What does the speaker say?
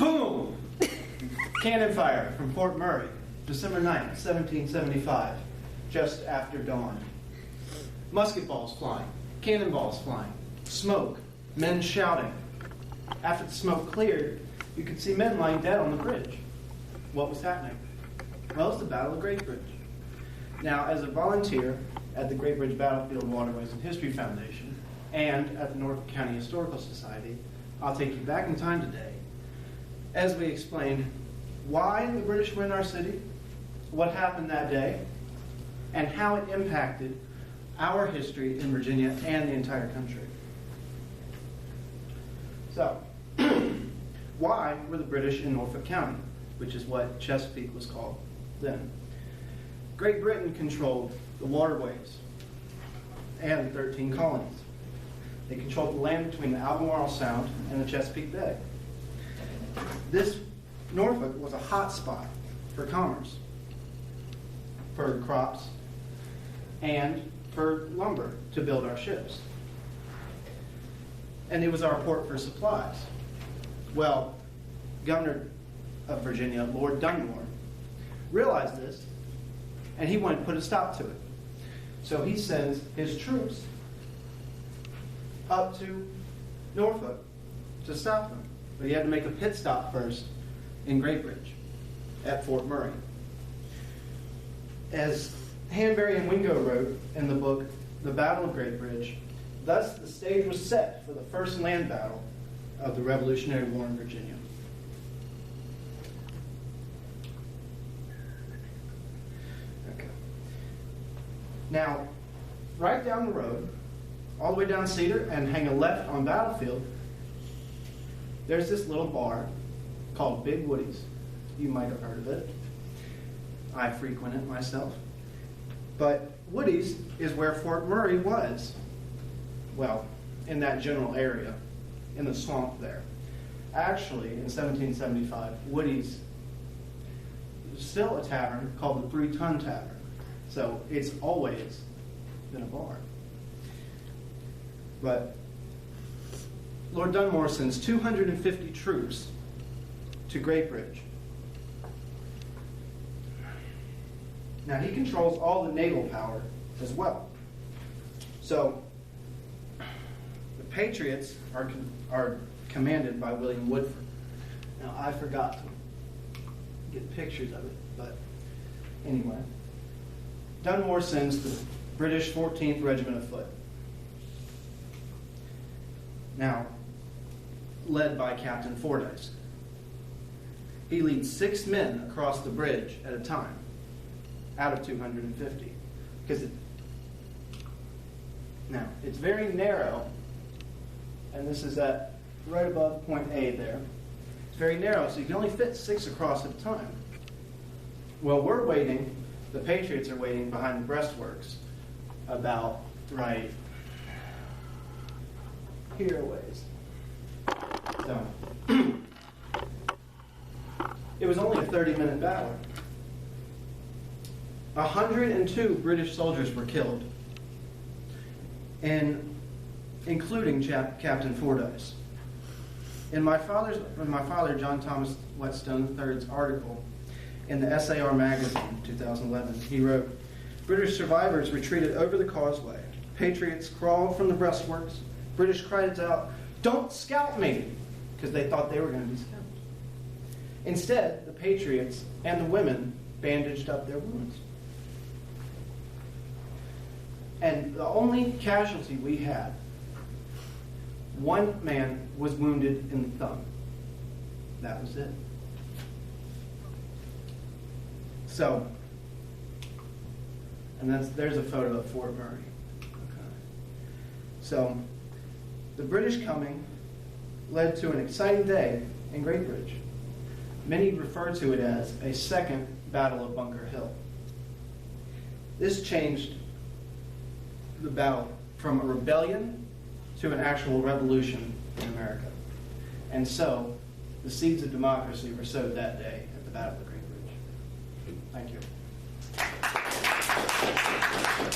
Boom! Cannon fire from Fort Murray, December 9th, 1775, just after dawn. Musket balls flying, cannonballs flying, smoke, men shouting. After the smoke cleared, you could see men lying dead on the bridge. What was happening? Well, it's the Battle of Great Bridge. Now, as a volunteer at the Great Bridge Battlefield Waterways and History Foundation and at the Norfolk County Historical Society, I'll take you back in time today as we explain why the British were in our city, what happened that day, and how it impacted our history in Virginia and the entire country. So, why were the British in Norfolk County, which is what Chesapeake was called then? Great Britain controlled the waterways and the 13 colonies. They controlled the land between the Albemarle Sound and the Chesapeake Bay. This Norfolk was a hot spot for commerce, for crops, and for lumber to build our ships. And it was our port for supplies. Well, Governor of Virginia, Lord Dunmore, realized this, and he wanted to put a stop to it. So he sends his troops up to Norfolk to stop them. But he had to make a pit stop first in Great Bridge at Fort Murray. As Hanbury and Wingo wrote in the book, The Battle of Great Bridge, thus the stage was set for the first land battle of the Revolutionary War in Virginia. Okay. Now, right down the road, all the way down Cedar and hang a left on Battlefield, there's this little bar called Big Woody's. You might have heard of it. I frequent it myself. But Woody's is where Fort Murray was. Well, in that general area, in the swamp there. Actually, in 1775, Woody's was still a tavern called the 3 Ton Tavern. So it's always been a bar. But Lord Dunmore sends 250 troops to Great Bridge. Now, he controls all the naval power as well. So, the Patriots are commanded by William Woodford. Now, I forgot to get pictures of it, but anyway. Dunmore sends the British 14th Regiment of Foot. Now, led by Captain Fordyce. He leads 6 men across the bridge at a time, out of 250. Now, it's very narrow, and this is at right above point A there. It's very narrow, so you can only fit 6 across at a time. Well, we're waiting, the Patriots are waiting behind the breastworks about right here a ways. So, it was only a 30-minute battle. 102 British soldiers were killed, and including Captain Fordyce. In my father, John Thomas Whetstone III's article in the SAR magazine, 2011, he wrote, "British survivors retreated over the causeway. Patriots crawled from the breastworks. British cried out, 'Don't scalp me!' because they thought they were going to be scalped. Instead, the Patriots and the women bandaged up their wounds. And the only casualty we had, one man was wounded in the thumb. That was it. So, and there's a photo of Fort Murray. Okay. So, the British coming led to an exciting day in Great Bridge. Many refer to it as a second Battle of Bunker Hill. This changed the battle from a rebellion to an actual revolution in America. And so, the seeds of democracy were sowed that day at the Battle of Great Bridge. Thank you.